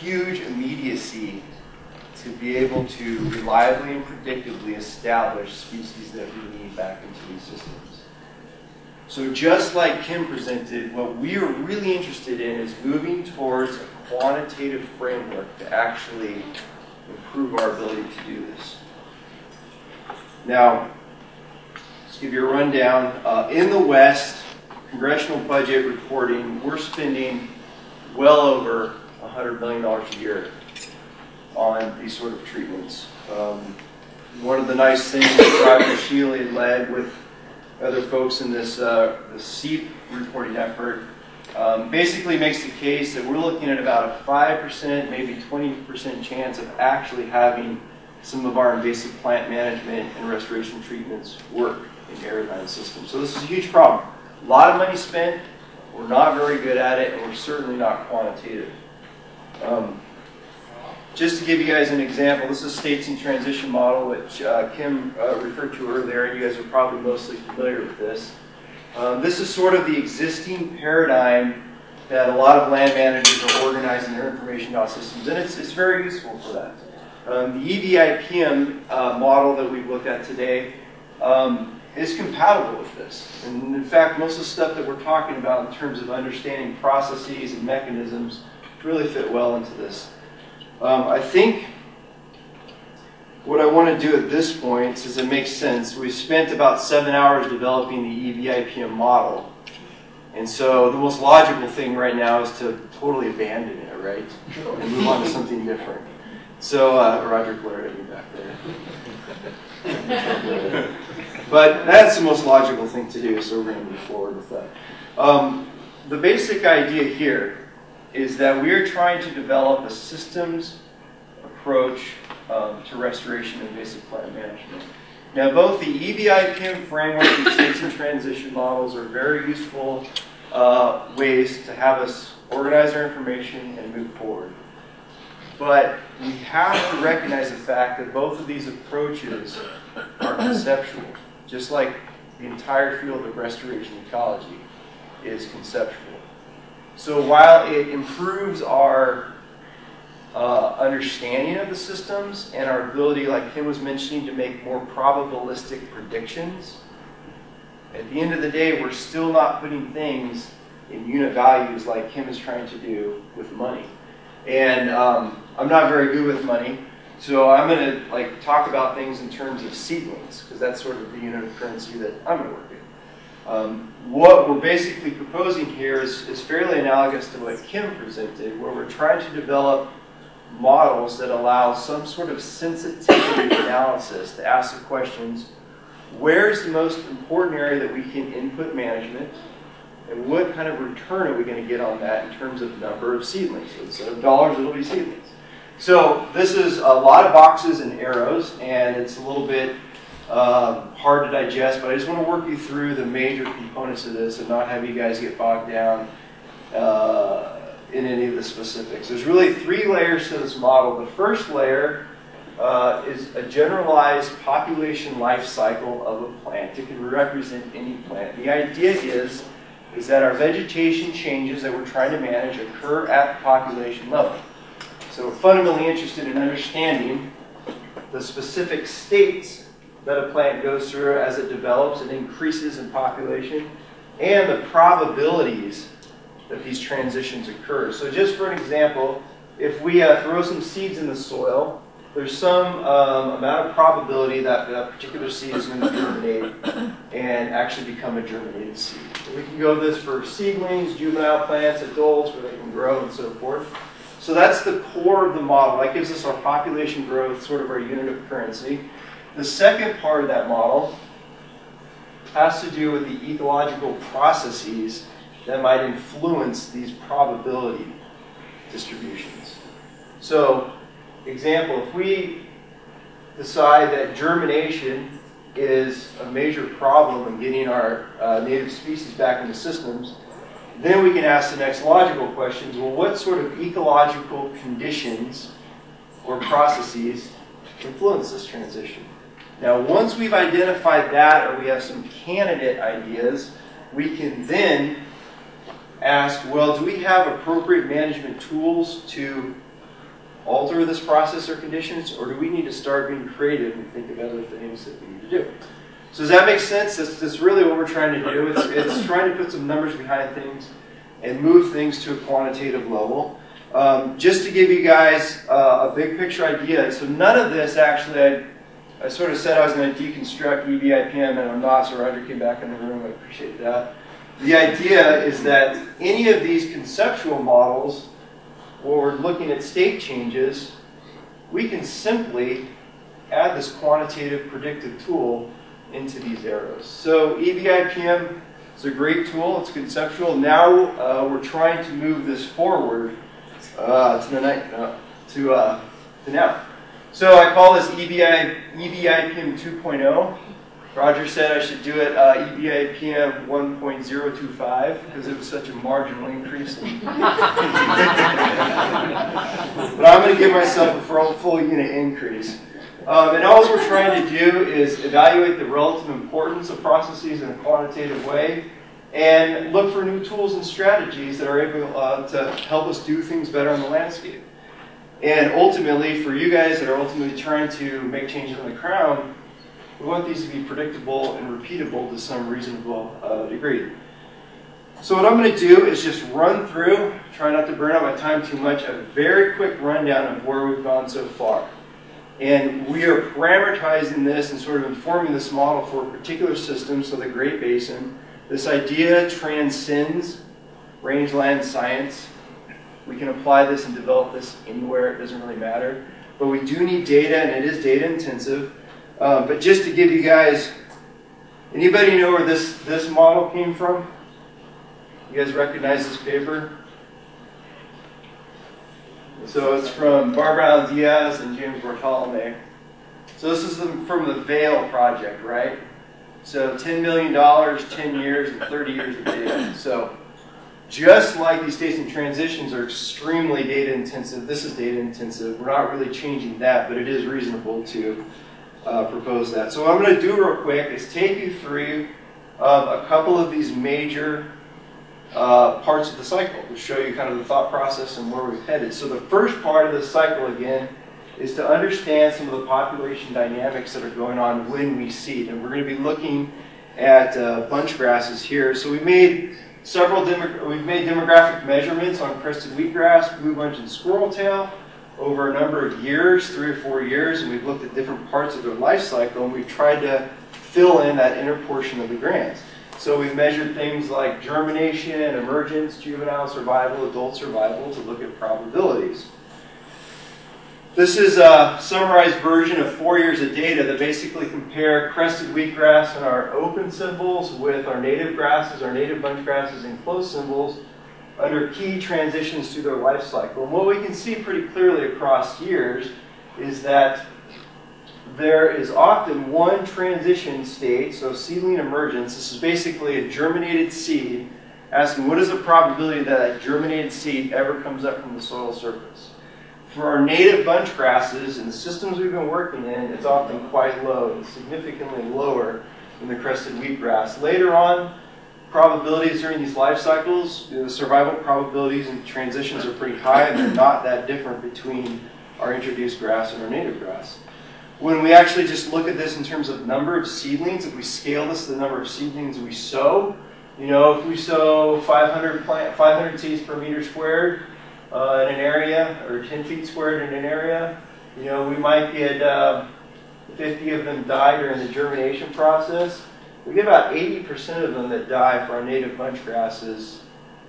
huge immediacy to be able to reliably and predictably establish species that we need back into these systems. So just like Kim presented, what we are really interested in is moving towards a quantitative framework to actually improve our ability to do this. Now, let's give you a rundown. In the West, Congressional budget reporting, we're spending well over $100 million a year on these sort of treatments. One of the nice things that Dr. Shealy had led with other folks in this the seed reporting effort basically makes the case that we're looking at about a 5%, maybe 20% chance of actually having some of our invasive plant management and restoration treatments work in arid systems. So this is a huge problem. A lot of money spent, we're not very good at it, and we're certainly not quantitative. Just to give you guys an example, this is a states in transition model, which Kim referred to earlier, and you guys are probably mostly familiar with this. This is sort of the existing paradigm that a lot of land managers are organizing their information out systems, and it's very useful for that. The EVIPM model that we've looked at today is compatible with this. And in fact, most of the stuff that we're talking about in terms of understanding processes and mechanisms really fit well into this. I think what I want to do at this point, since it makes sense, we've spent about 7 hours developing the EVIPM model. And so the most logical thing right now is to totally abandon it, right? And move on to something different. So, Roger glared at me back there. But that's the most logical thing to do, so we're going to move forward with that. The basic idea here is that we're trying to develop a systems approach to restoration and invasive plant management. Now, both the EVIPM framework and states in transition models are very useful ways to have us organize our information and move forward. But we have to recognize the fact that both of these approaches are conceptual, just like the entire field of restoration ecology is conceptual. So while it improves our understanding of the systems and our ability, like Kim was mentioning, to make more probabilistic predictions, at the end of the day, we're still not putting things in unit values like Kim is trying to do with money. And I'm not very good with money, so I'm going to talk about things in terms of seedlings, because that's sort of the unit of currency that I'm going to work in. What we're basically proposing here is fairly analogous to what Kim presented, where we're trying to develop models that allow some sort of sensitivity analysis to ask the questions, where's the most important area that we can input management, and what kind of return are we going to get on that in terms of number of seedlings? So instead of dollars, it'll be seedlings. So this is a lot of boxes and arrows, and it's a little bit hard to digest, but I just want to work you through the major components of this and not have you guys get bogged down in any of the specifics. There's really 3 layers to this model. The first layer is a generalized population life cycle of a plant. It can represent any plant. The idea is that our vegetation changes that we're trying to manage occur at the population level. So we're fundamentally interested in understanding the specific states that a plant goes through as it develops and increases in population, and the probabilities that these transitions occur. So just for an example, if we throw some seeds in the soil, there's some amount of probability that that particular seed is going to germinate and actually become a germinated seed. So we can go this for seedlings, juvenile plants, adults, where they can grow and so forth. So that's the core of the model. That gives us our population growth, sort of our unit of currency. The second part of that model has to do with the ecological processes that might influence these probability distributions. So, example, if we decide that germination is a major problem in getting our native species back into systems, then we can ask the next logical questions. Well, what sort of ecological conditions or processes influence this transition? Now, once we've identified that, or we have some candidate ideas, we can then ask, well, do we have appropriate management tools to alter this process or conditions, or do we need to start being creative and think of other things that we need to do? So does that make sense? That's really what we're trying to do. It's trying to put some numbers behind things and move things to a quantitative level. Just to give you guys a big picture idea, so none of this actually, I sort of said I was going to deconstruct EBIPM, and I'm not, so Roger came back in the room. I appreciate that. The idea is that any of these conceptual models, where we're looking at state changes, we can simply add this quantitative predictive tool into these arrows. So EBIPM is a great tool. It's conceptual. Now we're trying to move this forward to now. So I call this EBIPM 2.0. Roger said I should do it EBIPM 1.025 because it was such a marginal increase. But I'm going to give myself a full unit increase. And all we're trying to do is evaluate the relative importance of processes in a quantitative way and look for new tools and strategies that are able to help us do things better on the landscape. And ultimately, for you guys that are ultimately trying to make changes on the ground, we want these to be predictable and repeatable to some reasonable degree. So what I'm going to do is just run through, try not to burn out my time too much, a very quick rundown of where we've gone so far. And we are parameterizing this and sort of informing this model for a particular system, so the Great Basin. This idea transcends rangeland science. We can apply this and develop this anywhere, it doesn't really matter. But we do need data, and it is data intensive. But just to give you guys, anybody know where this model came from? You guys recognize this paper? So it's from Barbara Allen Diaz and James Bartolome. So this is from the Vail project, right? So $10 million, 10 years, and 30 years of data. So just like these states and transitions are extremely data intensive, this is data intensive. We're not really changing that, but it is reasonable to propose that. So what I'm going to do real quick is take you through a couple of these major parts of the cycle to show you kind of the thought process and where we've headed. So the first part of the cycle, again, is to understand some of the population dynamics that are going on when we seed. And we're going to be looking at bunch grasses here. So we've made demographic measurements on crested wheatgrass, blue bunch, and squirreltail over a number of years, 3 or 4 years, and we've looked at different parts of their life cycle, and we've tried to fill in that inner portion of the grants. So we've measured things like germination, emergence, juvenile survival, adult survival to look at probabilities. This is a summarized version of 4 years of data that basically compare crested wheatgrass and our open symbols with our native grasses, our native bunch grasses, and closed symbols under key transitions through their life cycle. And what we can see pretty clearly across years is that there is often one transition state, so seedling emergence. This is basically a germinated seed, asking what is the probability that that germinated seed ever comes up from the soil surface. For our native bunch grasses and the systems we've been working in, it's often quite low, and significantly lower than the crested wheatgrass. Later on, probabilities during these life cycles, the survival probabilities and transitions are pretty high, and they're not that different between our introduced grass and our native grass. When we actually just look at this in terms of number of seedlings, if we scale this to the number of seedlings we sow, you know, if we sow 500 seeds per meter squared in an area, or 10 feet squared in an area, you know, we might get 50 of them die during the germination process. We get about 80% of them that die for our native bunch grasses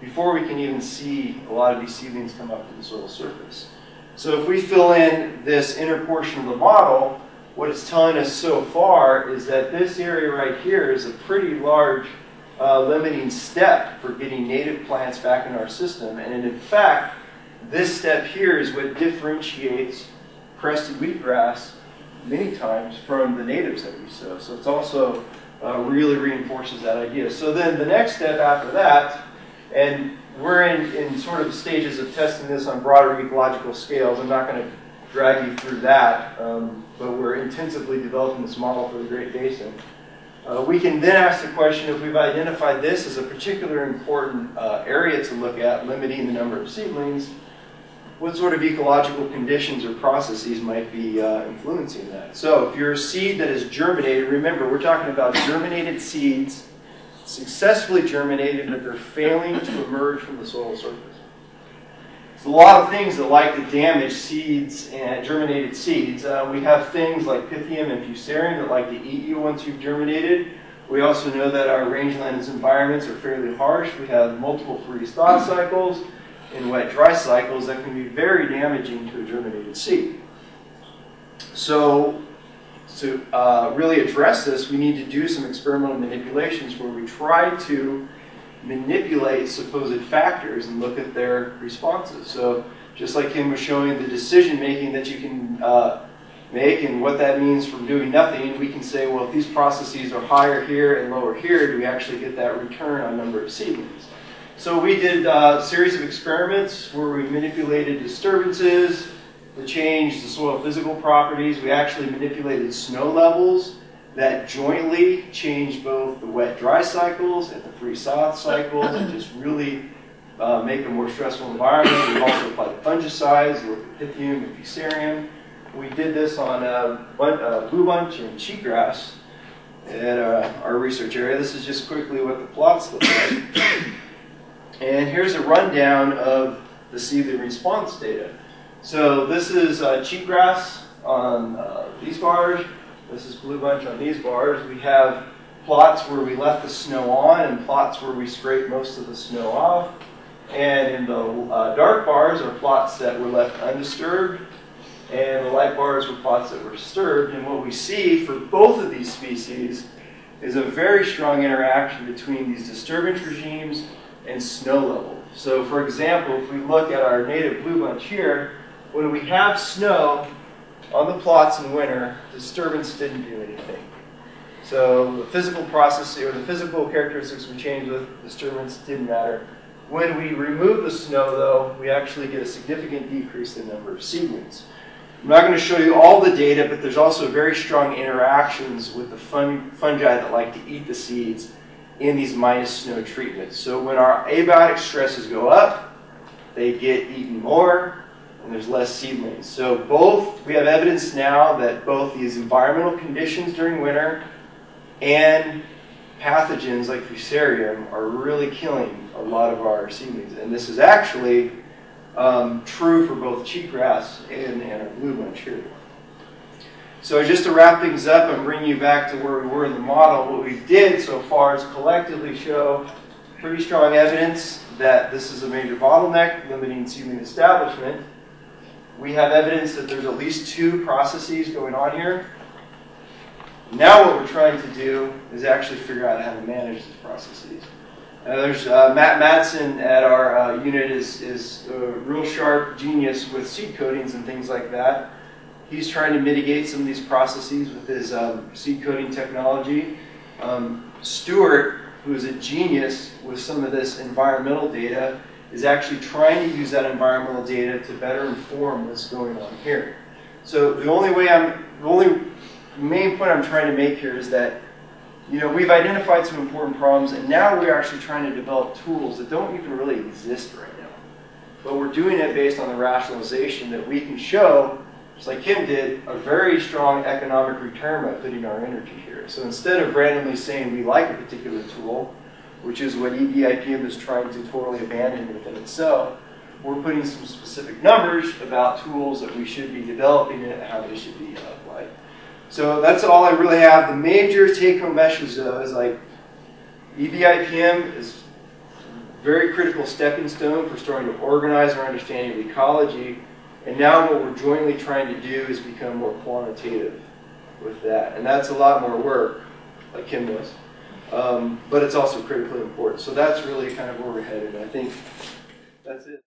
before we can even see a lot of these seedlings come up to the soil surface. So if we fill in this inner portion of the model, what it's telling us so far is that this area right here is a pretty large limiting step for getting native plants back in our system. And in fact, this step here is what differentiates crested wheatgrass many times from the natives that we sow. So it's also really reinforces that idea. So then the next step after that, and we're in sort of stages of testing this on broader ecological scales. I'm not going to drag you through that, but we're intensively developing this model for the Great Basin. We can then ask the question, if we've identified this as a particular important area to look at, limiting the number of seedlings, what sort of ecological conditions or processes might be influencing that. So if you're a seed that is germinated, remember we're talking about germinated seeds, successfully germinated, but they're failing to emerge from the soil surface. There's a lot of things that like to damage seeds and germinated seeds. We have things like Pythium and Fusarium that like to eat you once you've germinated. We also know that our rangelands environments are fairly harsh. We have multiple freeze-thaw cycles and wet-dry cycles that can be very damaging to a germinated seed. So to really address this, we need to do some experimental manipulations where we try to manipulate supposed factors and look at their responses. So just like Kim was showing the decision making that you can make and what that means from doing nothing, we can say, well, if these processes are higher here and lower here, do we actually get that return on number of seedlings? So we did a series of experiments where we manipulated disturbances to change the soil physical properties. We actually manipulated snow levels that jointly change both the wet-dry cycles and the freeze-thaw cycles and just really make a more stressful environment. We also applied fungicides, Pythium and Fusarium. We did this on blue bunch and cheatgrass at our research area. This is just quickly what the plots look like. And here's a rundown of the seedling response data. So this is cheatgrass on these bars. This is blue bunch on these bars. We have plots where we left the snow on and plots where we scraped most of the snow off. And in the dark bars are plots that were left undisturbed, and the light bars were plots that were disturbed. And what we see for both of these species is a very strong interaction between these disturbance regimes and snow level. So for example, if we look at our native blue bunch here, when we have snow on the plots in winter, disturbance didn't do anything. So the physical process or the physical characteristics we changed with disturbance didn't matter. When we remove the snow, though, we actually get a significant decrease in the number of seedlings. I'm not going to show you all the data, but there's also very strong interactions with the fungi that like to eat the seeds in these minus snow treatments. So when our abiotic stresses go up, they get eaten more, and there's less seedlings. So we have evidence now that both these environmental conditions during winter and pathogens like Fusarium are really killing a lot of our seedlings. And this is actually true for both cheatgrass and our blue bunch here. So just to wrap things up and bring you back to where we were in the model, what we did so far is collectively show pretty strong evidence that this is a major bottleneck limiting seedling establishment. We have evidence that there's at least 2 processes going on here. Now what we're trying to do is actually figure out how to manage these processes. There's Matt Madsen at our unit is a real sharp genius with seed coatings and things like that. He's trying to mitigate some of these processes with his seed coating technology. Stuart, who is a genius with some of this environmental data, is actually trying to use that environmental data to better inform what's going on here. So the only main point I'm trying to make here is that, you know, we've identified some important problems, and now we're actually trying to develop tools that don't even really exist right now. But we're doing it based on the rationalization that we can show, just like Kim did, a very strong economic return by putting our energy here. So instead of randomly saying we like a particular tool, which is what EBIPM is trying to totally abandon within itself, we're putting some specific numbers about tools that we should be developing and how they should be applied. So that's all I really have. The major take-home message, though, is like EBIPM is a very critical stepping stone for starting to organize our understanding of ecology. And now what we're jointly trying to do is become more quantitative with that. And that's a lot more work, like Kim was. But it's also critically important. So that's really kind of where we're headed. I think that's it.